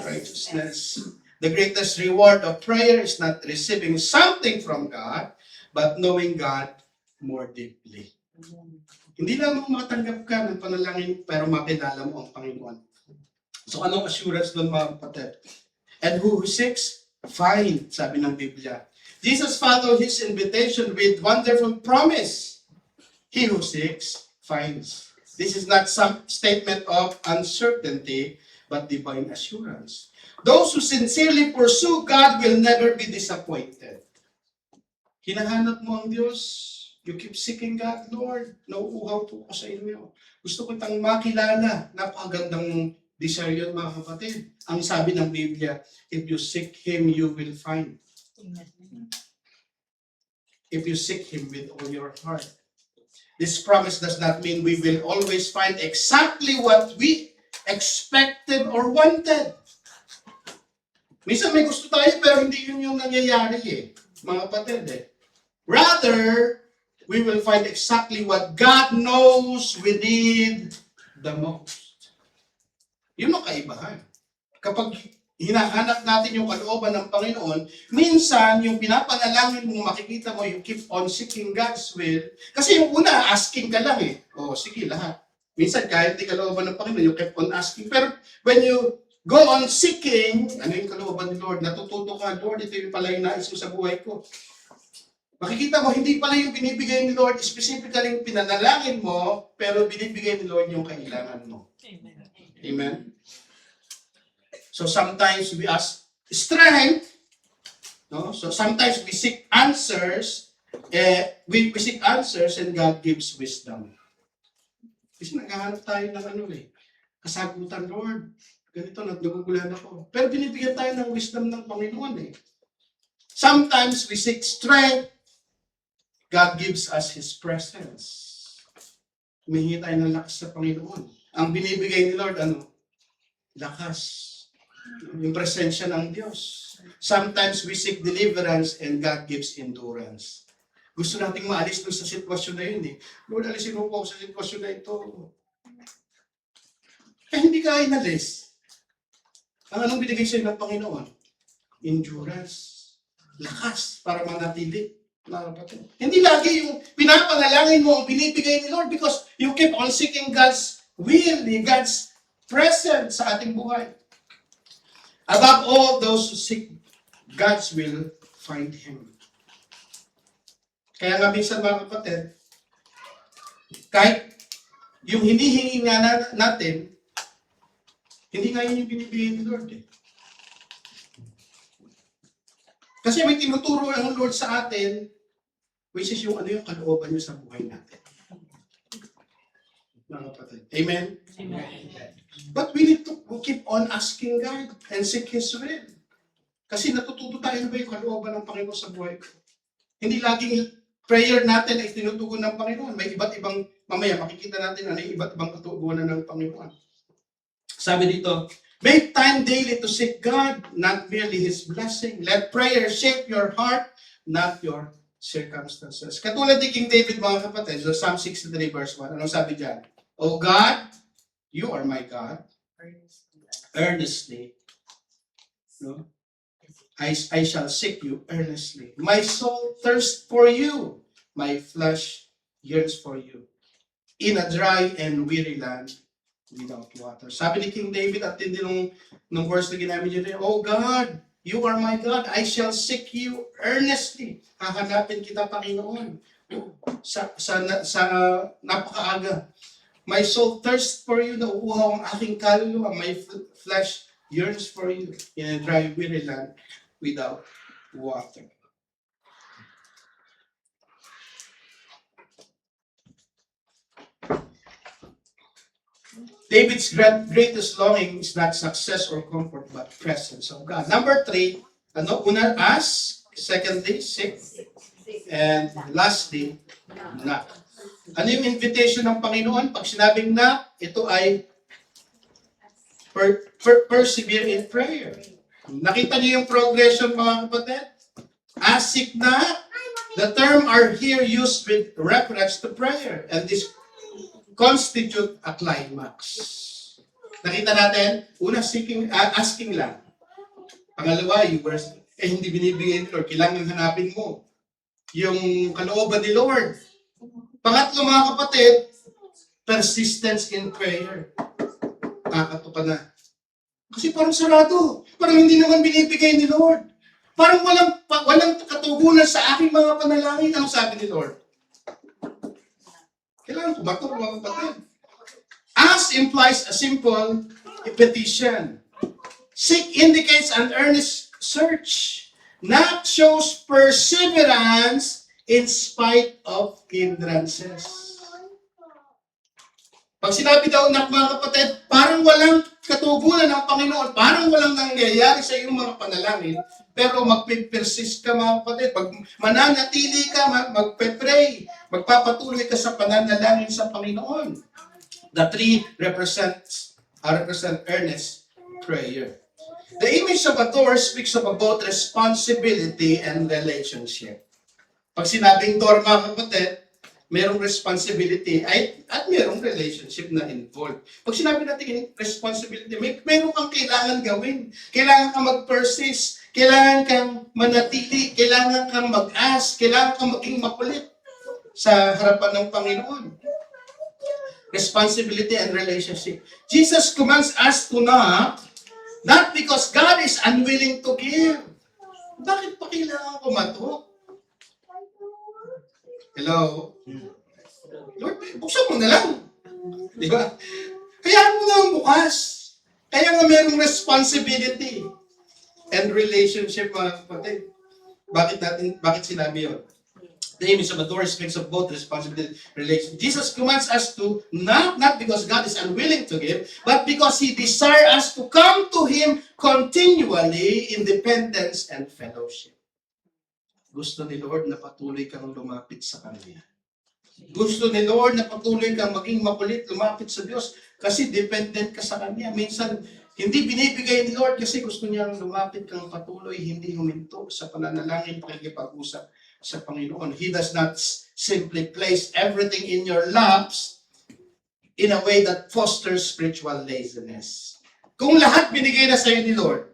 righteousness. The greatest reward of prayer is not receiving something from God, but knowing God more deeply. Hindi lang makatanggap ka ng panalangin, pero makilala mo ang Panginoon. So anong assurance doon mga kapatid? And who seeks, find, sabi ng Biblia. Jesus followed His invitation with wonderful promise. He who seeks, finds. This is not some statement of uncertainty, but divine assurance. Those who sincerely pursue God will never be disappointed. Hinahanap mo ang Diyos. You keep seeking God, Lord. Nauuhaw po ko sa inyo. Gusto ko itang makilala. Napakagandang desire yun, mga kapatid. Ang sabi ng Biblia, if you seek Him, you will find. If you seek Him with all your heart. This promise does not mean we will always find exactly what we expected or wanted. Minsan may gusto tayo pero hindi yun yung nangyayari eh. Mga kapatid eh. Rather, we will find exactly what God knows we need the most. Yun ang kaibahan. Kapag hinahanap natin yung kalooban ng Panginoon, minsan yung pinapanalangin mo, makikita mo, you keep on seeking God's will. Kasi yung una, asking ka lang eh. O, sige, lahat. Minsan, kahit di kalooban ng Panginoon, you keep on asking. Pero when you go on seeking, ano yung kalooban ni Lord? Natututo ka, Lord, ito yung pala yung nais mo sa buhay ko. Makikita mo, hindi pala yung binibigay ni Lord, specifically yung pinanalangin mo, pero binibigay ni Lord yung kailangan mo. Amen? So sometimes we ask strength, no? So sometimes we seek answers, we seek answers and God gives wisdom. Kasi naghahanap tayo ng kasagutan, Lord. Ganito, nagugulan ako. Pero binibigyan tayo ng wisdom ng Panginoon eh. Sometimes we seek strength, God gives us His presence. Humihingi tayo ng lakas sa Panginoon. Ang binibigay ni Lord, lakas. Yung presensya ng Diyos. Sometimes we seek deliverance and God gives endurance. Gusto nating maalis doon sa sitwasyon na yun eh. Lord, alisin mo po ako sa sitwasyon na ito. Hindi ka inalis. Anong binigay sa'yo ng Panginoon? Endurance. Lakas para manatili. Hindi lagi yung pinapanalangin mo ang binibigay ni Lord because you keep on seeking God's will, God's presence sa ating buhay. Above all, those who seek God's will find Him. Kaya nga minsan mga kapatid, kahit yung hinihingi nga natin, hindi nga yun yung binibigay ni Lord eh. Kasi may tinuturo ang Lord sa atin, which is yung yung kalooban niyo sa buhay natin. Mga kapatid. Amen? Amen. But we need to keep on asking God and seek His will. Kasi natututo tayo na ba yung kalooban ng Panginoon sa buhay ko? Hindi laging prayer natin ay tinutugon ng Panginoon. May iba't ibang, mamaya makikita natin na may iba't ibang katugunan ng Panginoon. Sabi dito, make time daily to seek God, not merely His blessing. Let prayer shape your heart, not your circumstances. Katulad ni King David, mga kapatid, so Psalm 63 verse 1, anong sabi dyan? O God, you are my God. Earnestly. No? I shall seek you earnestly. My soul thirsts for you. My flesh yearns for you. In a dry and weary land, without water. Sabi ni King David at hindi nung verse na ginamit niya, oh God, you are my God. I shall seek you earnestly. Hahanapin kita, Panginoon. Sa napakaaga. My soul thirsts for you. Nauuhaw ang aking kaluluwa. My flesh yearns for you in a dry, weary land without water. David's greatest longing is not success or comfort, but presence of God. Number 3, ano? Una, ask. Secondly, seek. And lastly, knock. Ano yung invitation ng Panginoon? Pag sinabing knock, ito ay persevere in prayer. Nakita niyo yung progression, mga kapatid? Ask, seek, knock. The term are here used with reference to prayer. And this constitute a climax. Nakita natin, una asking lang. Pangalawa, hindi binibigay ni Lord, kailangan hanapin mo yung kalooban ni Lord. Pangatlo, mga kapatid, persistence in prayer. Kakato ka na. Kasi parang sarado. Parang hindi naman binibigay ni Lord. Parang walang katugunan sa aking mga panalangin. Ano sabi ni Lord? Kailangan kumato, mga kapatid. Ask implies a simple petition. Seek indicates an earnest search. Knock shows perseverance in spite of hindrances. Pag sinabi daw, knock, mga kapatid, parang walang katugunan ng Panginoon, parang walang nangyayari sa iyong mga panalangin, pero magpe-persist ka, mga kapatid. Pag mananatili ka, magpe-pray, magpapatuloy ka sa pananalangin sa Panginoon. The 3 represent earnest prayer. The image of a door speaks of both responsibility and relationship. Pag sinabing door, mga kapatid, merong responsibility at merong relationship na involved. Pag sinabi natin responsibility, meron kang kailangan gawin. Kailangan kang mag-persist. Kailangan kang manatili. Kailangan kang mag-ask. Kailangan kang maging makulit sa harapan ng Panginoon. Responsibility and relationship. Jesus commands us to knock, not because God is unwilling to give. Bakit pa kailangan kumatok? Hello? Lord, buksan mo na lang. Di ba? Kaya mo na ang bukas. Kaya nga mayroong responsibility and relationship, mga kapatid. Bakit sinabi yun? The image of a door speaks of both responsibility and relationship. Jesus commands us to not because God is unwilling to give, but because He desires us to come to Him continually in dependence and fellowship. Gusto ni Lord na patuloy kang lumapit sa Kanya. Gusto ni Lord na patuloy kang maging makulit, lumapit sa Diyos kasi dependent ka sa Kanya. Minsan, hindi binibigay ni Lord kasi gusto niya lumapit kang patuloy, hindi huminto sa pananalangin, pakikipag-usap sa Panginoon. He does not simply place everything in your laps in a way that fosters spiritual laziness. Kung lahat binigay na sa iyo ni Lord,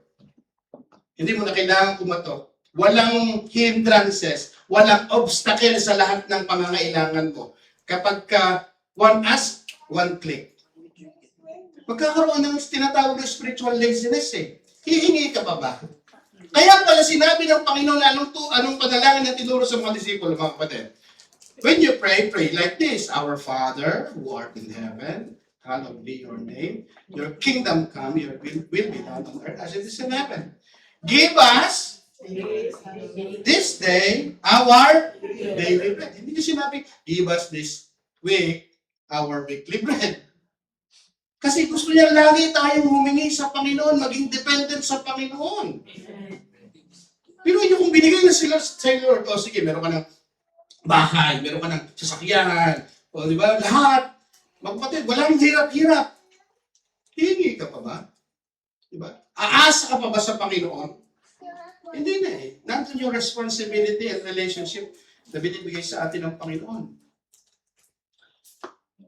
hindi mo na kailangan kumatok. Walang hindrances, walang obstacle sa lahat ng pangangailangan mo. Kapag one ask, one click. Magkakaroon ng tinatawag na spiritual laziness eh. Hihingi ka pa ba? Kaya pala sinabi ng Panginoon anong panalangin na tinuro sa mga disipulo, mga kapatid. When you pray, pray like this. Our Father, who art in heaven, hallowed be your name. Your kingdom come, your will be done on earth as it is in heaven. Give us this day our daily bread. Hindi niya sinabi, give us this week our weekly bread. Kasi gusto niya lagi tayong humingi sa Panginoon, maging dependent sa Panginoon. Pero yung kung binigay na sila sa Lord, o sige, meron ka ng bahay, meron ka ng sasakyan, o di ba, lahat. Magpatid, walang hirap-hirap. Hihingi ka pa ba? Di ba? Aasa ka pa ba sa Panginoon? Hindi na eh. Nandun yung responsibility and relationship na binibigay sa atin ng Panginoon.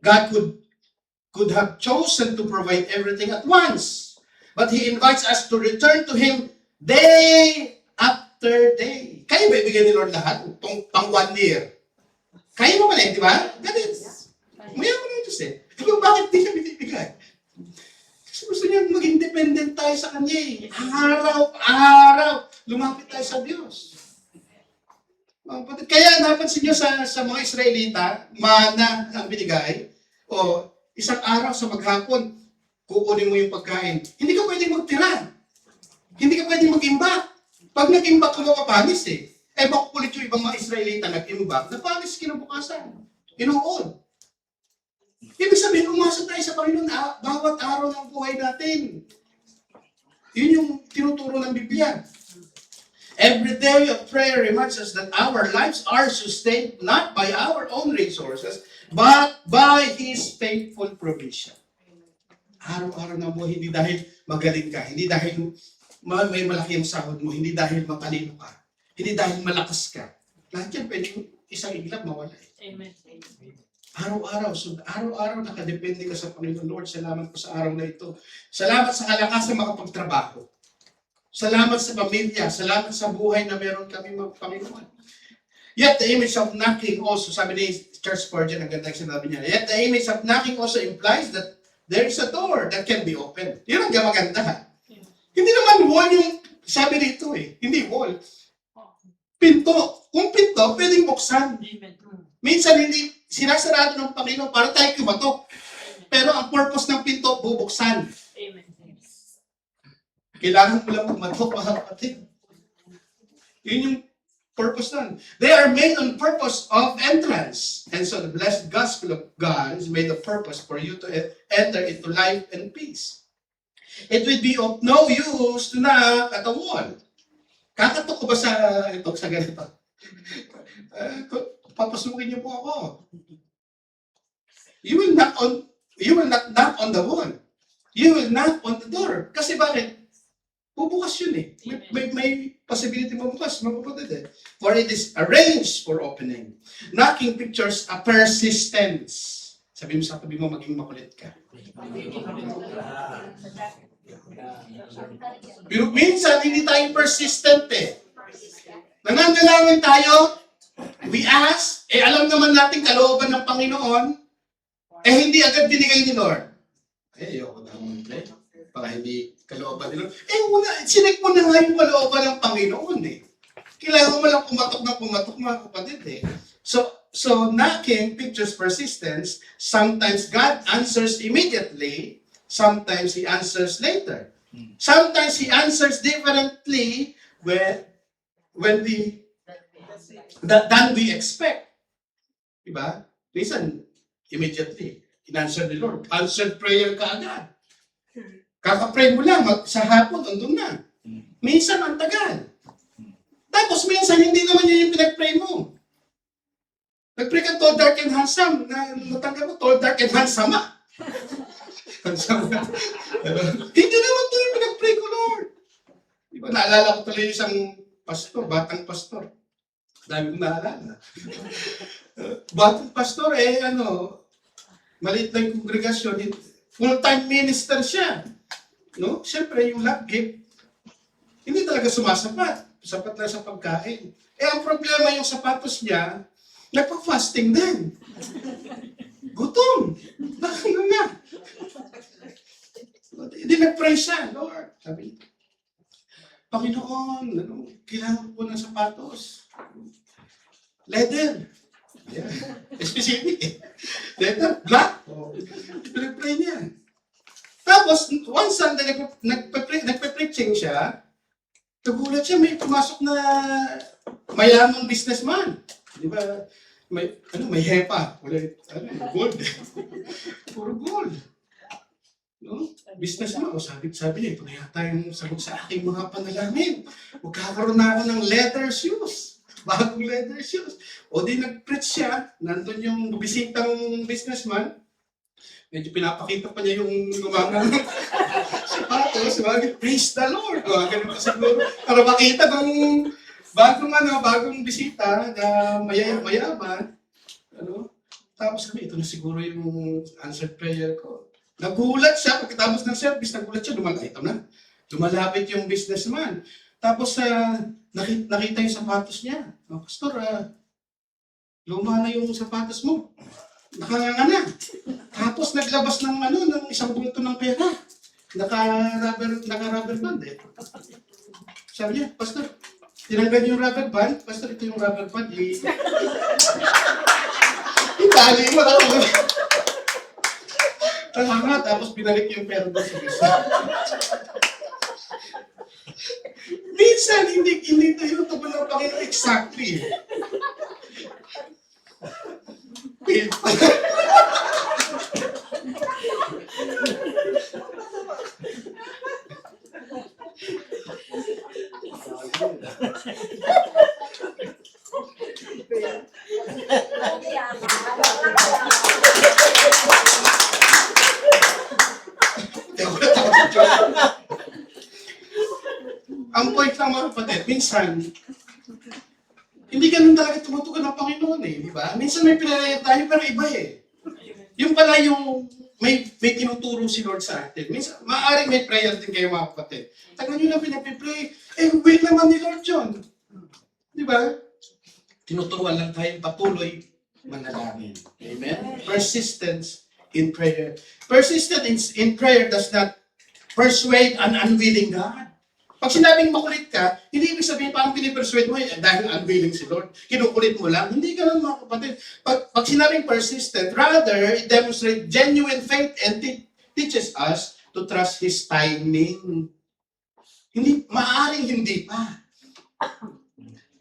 God could have chosen to provide everything at once. But He invites us to return to Him day after day. Kaya ba ibigay ni Lord lahat? Pang 1 year. Kaya mo pala eh, di ba? Ganit. Mayaman na yung Diyos eh. Pero bakit di siya binibigay? Kasi gusto niya maging dependent tayo sa Kanya eh. Araw-araw, lumapit tayo sa Diyos. Kaya napansin niyo sa mga Israelita, mana ang binigay, o isang araw sa maghapon, kukunin mo yung pagkain. Hindi ka pwedeng magtira. Hindi ka pwedeng mag-imbak. Pag nag-imbak ka, mapapanis eh. Eh, makukulit yung ibang mga Israelita nag-imbak, napanis kinabukasan. Inuod. Ibig sabihin, umasa tayo sa Panginoon bawat araw ng buhay natin. Yun yung tinuturo ng Biblia. Every day of prayer reminds us that our lives are sustained not by our own resources, but by His faithful provision. Araw-araw ng buhay, hindi dahil magaling ka, hindi dahil may malaki ang sahod mo, hindi dahil matalino ka, hindi dahil malakas ka. Lahat yan, pwede isang iglap mawala. Amen. Araw-araw, so araw-araw nakadepende ka sa Panginoon. Lord, salamat po sa araw na ito. Salamat sa kalakasan makapagtrabaho. Salamat sa pamilya. Salamat sa buhay na meron kami, Panginoon. Yet the image of knocking also, sabi ni Charles Spurgeon, ang ganda yung sinabi niya, yet the image of knocking also implies that there is a door that can be opened. Yun ang maganda. Hindi naman wall yung, sabi dito eh, hindi wall. Pinto. Kung pinto, pwedeng buksan. Amen. Minsan hindi sinasarado ng Panginoon para tayo kumatok. Pero ang purpose ng pinto, bubuksan. Amen. Kailangan mo lang kumatok, mga kapatid. Yun yung purpose nun. They are made on purpose of entrance. And so the blessed gospel of God is made of purpose for you to enter into life and peace. It would be of no use to knock at a wall. Kakatok ko ba sa ganito? Papasukin niyo po ako. You will not knock on the wall. You will knock on the door. Kasi bakit? Bubukas yun eh. May possibility mabukas, mga kapatid eh. For it is arranged for opening. Knocking pictures a persistence. Sabi mo sa tabi mo, maging makulit ka. Pero minsan, hindi tayo persistent eh. Nangangailangan tayo, we ask, alam naman natin kalooban ng Panginoon, hindi agad binigay ni Lord. Ayoko na mag-pray. Para hindi kalooban ni Lord. Sinek mo na nga yung kalooban ng Panginoon eh. Kailangan mo lang pumatok mga kapatid eh. So knocking pictures persistence. Sometimes God answers immediately. Sometimes He answers later. Sometimes He answers differently than we expect. Diba? Minsan, immediately, in-answer ni Lord. Answered prayer ka agad. Kaka-pray mo lang, sa hapon, andun na. Minsan, ang tagal. Tapos, minsan, hindi naman yun yung pinag-pray mo. Nag-pray ka tall, dark, and handsome. Natanggap mo, tall, dark, and handsome. Hindi naman ito yung pinag-pray ko, Lord. Diba, naalala ko tuloy isang pastor, batang pastor. Dami kong naalala. Batang pastor, maliit lang yung kongregasyon. Full-time minister siya. No? Siyempre, yung love gift, hindi talaga sumasapat. Sapat lang sa pagkain. Ang problema yung sapatos niya, nagpa-fasting din. Gutom. Bakit nga? Hindi nag-pray siya, Lord. Sabi, Panginoon, kailangan ko ng sapatos. Leather. Yeah. Specific eh. Leather, black. Pinag-pray niya. Tapos, one Sunday, nagpe-preaching siya. Nagulat siya, may pumasok na mayamang businessman. Di ba? May hepa. Gold. Puro gold. No? Businessman. Sabi niya, ito na yata yung sagot sa aking mga panalangin. Magkakaroon na ako ng leather shoes. Bagong leather shoes. O di nag-preach siya. Nandun yung bisitang businessman. Medyo pinapakita pa niya yung gumagang sapatos. Praise the Lord. Ganun pa siguro. Para makita ng bagong bisita na mayaman. Tapos sabi, ito na siguro yung answered prayer ko. Nagulat siya. Pagkatapos ng service, nagulat siya. Lumalapit yung businessman. Tapos nakita yung sapatos niya. Pastor, luma na yung sapatos mo. Nakanganga na. Tapos naglabas ng isang bulto ng pera. Naka-rubber band eh. Sabi niya, Pastor, tinanggal yung rubber band. Pastor, ito yung rubber band. Itali mo na. Tama, tapos binalik yung pera doon sa isa. Minsan, hindi tayo tumulo ng Panginoon exactly. Ang point lang mga kapatid, minsan, hindi ganun talaga tumutugon ng Panginoon eh, di ba? Minsan may pinalaya tayo, pero iba eh. Yung pala yung may tinuturo si Lord sa atin. Minsan, maaaring may prayer din kayo mga kapatid. Tagal nyo na pinapipray, will naman ni Lord yun. Di ba? Tinuturuan lang tayong patuloy manalangin. Amen? Persistence in prayer. Persistence in prayer does not persuade an unwilling God. Pag sinabing makulit ka, hindi ibig sabihin parang pinipersuade mo dahil unwilling si Lord. Kinukulit mo lang. Hindi ganun mga kapatid. Pag sinabing persistent, rather, it demonstrates genuine faith and teaches us to trust His timing. Maaaring hindi pa.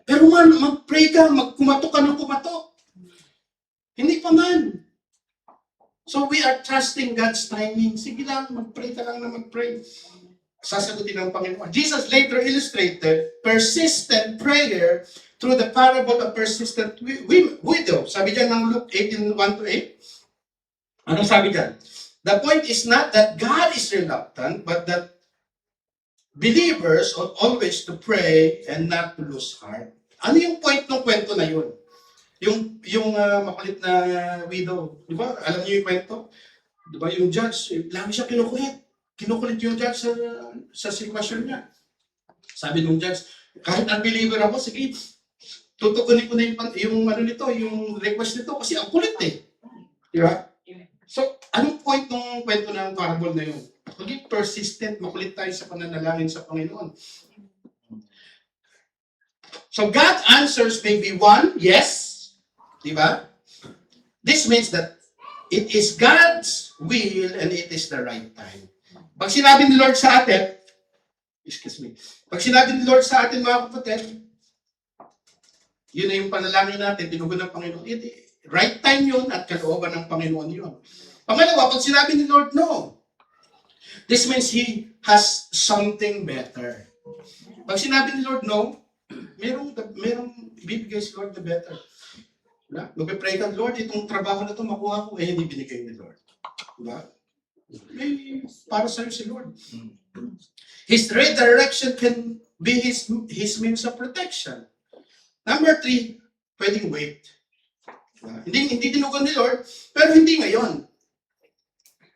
Pero mag-pray ka, kumatok ka ng kumatok. Hindi pa man. So we are trusting God's timing. Sige lang, mag-pray ka lang na mag-pray. Sasagutin ng Panginoon. Jesus later illustrated persistent prayer through the parable of persistent widow. Sabi dyan ng Luke 18:1-8. Anong sabi dyan? The point is not that God is reluctant, but that believers ought always to pray and not to lose heart. Ano yung point ng kwento na yun? Yung makulit na widow. Di ba? Alam niyo yung kwento? Di ba? Yung judge, lagi siya kinukulit. Kinukulit yung judge sa sitwasyon niya. Sabi ng judge, kahit unbeliever ako, sige, tutugunin ko na yung request nito kasi ang kulit eh. Di ba? So, anong point ng kwento ng parable na yun? Maging persistent, makulit tayo sa pananalangin sa Panginoon. So, God's answers may be one, yes. Di ba? This means that it is God's will and it is the right time. Pag sinabi ni Lord sa atin, pag sinabi ni Lord sa atin mga kapatid, yun na yung panalangin natin, tinugon ng Panginoon. Right time yun at kalooban ng Panginoon yun. Pangalawa, pag sinabi ni Lord, no. This means He has something better. Pag sinabi ni Lord, no, merong bibigay si Lord the better. Magpipray ka, Lord, itong trabaho na ito makuha ko, hindi binigay ni Lord. Diba? May para sa'yo si Lord. His redirection can be His means of protection. Number 3, pwedeng wait. Hindi tinugon ni Lord, pero hindi ngayon.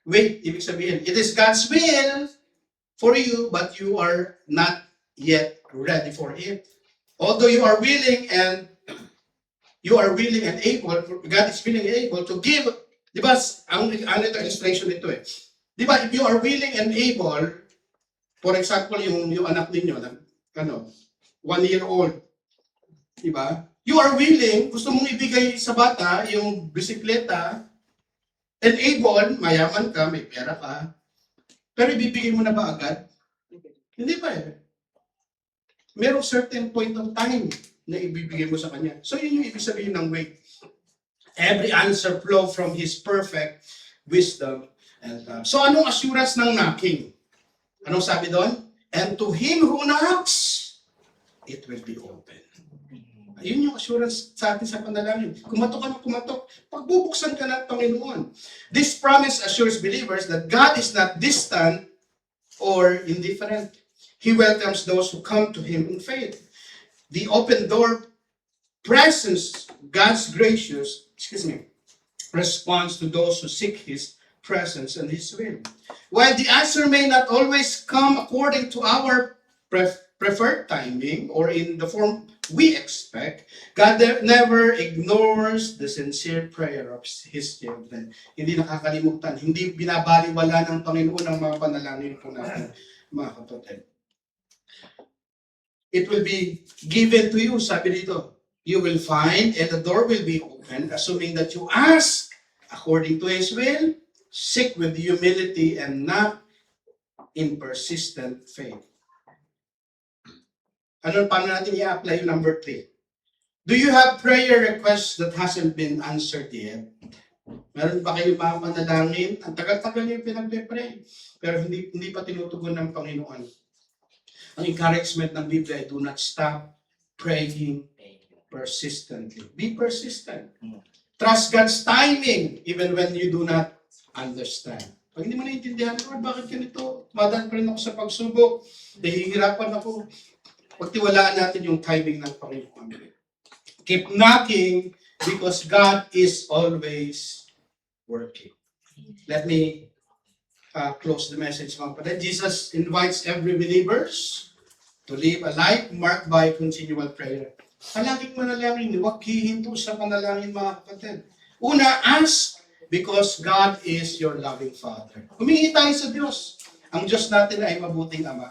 Wait, ibig sabihin, it is God's will for you, but you are not yet ready for it. Although you are willing and able, God is willing and able to give. Di ba, ang illustration nito eh. Di ba, if you are willing and able, for example, yung anak ninyo, 1 year old, di ba? You are willing, gusto mong ibigay sa bata yung bisikleta, and able, mayaman ka, may pera ka, pero ibibigay mo na ba agad? Hindi pa eh. Merong certain point of time na ibibigay mo sa kanya. So yun yung ibig sabihin ng wait. Every answer flow from His perfect wisdom and love. So anong assurance ng knocking? Anong sabi doon? And to him who knocks, it will be open. Yun yung assurance sa atin sa panalangin. Kumatok ka ng kumatok, pagbubuksan ka ng Panginoon. This promise assures believers that God is not distant or indifferent. He welcomes those who come to Him in faith. The open door presence, God's gracious, response to those who seek His presence and His will. While the answer may not always come according to our preferred timing or in the form we expect, God never ignores the sincere prayer of His children. Hindi nakakalimutan, hindi binabaliwala ng Panginoon ang mga panalangin po natin, mga kapatid. It will be given to you, sabi dito. You will find and the door will be open, assuming that you ask according to His will, Seek with humility and not in persistent faith. Paano natin i-apply yung number 3? Do you have prayer requests that hasn't been answered yet? Meron ba kayo mga panalangin? Ang tagal-tagal yung pinagpe-pray, pero hindi pa tinutugon ng Panginoon. Ang encouragement ng Biblia ay do not stop praying persistently. Be persistent. Trust God's timing even when you do not understand. Pag hindi mo naiintindihan, Lord, bakit ganito? Madaan pa rin ako sa pagsubok. Nahihirapan ako. Pagtiwalaan natin yung timing ng Panginoon. Keep knocking because God is always working. Let me close the message, mga kapatid. Jesus invites every believers to live a life marked by continual prayer. Palaging manalangin, huwag hihinto sa panalangin, mga kapatid. Una, ask because God is your loving Father. Humingi tayo sa Diyos. Ang Diyos natin ay mabuting Ama.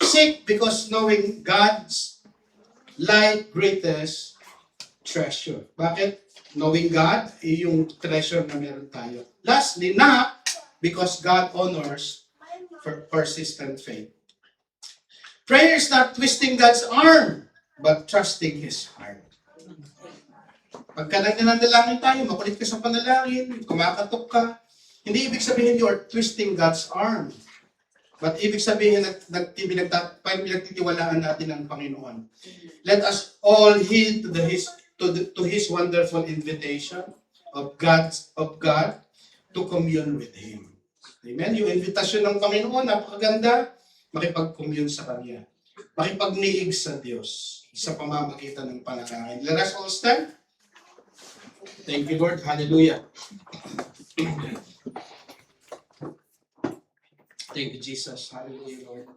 Seek because knowing God's light greatest treasure. Bakit? Knowing God, yung treasure na meron tayo. Lastly, knock because God honors for persistent faith. Prayer is not twisting God's arm, but trusting His heart. Pagka nananalangin tayo, makulit ka sa panalangin, kumakatok ka, hindi ibig sabihin you are twisting God's arm. But ibig sabihin, pinagtitiwalaan natin ang Panginoon. Let us all heed to His wonderful invitation of God to commune with Him. Amen? Yung invitasyon ng Panginoon, napakaganda, makipag-commune sa Kanya. Makipag-niig sa Diyos sa pamamagitan ng panalangin. Let us all stand. Thank you, Lord. Hallelujah. Thank you, Jesus. Hallelujah, Lord.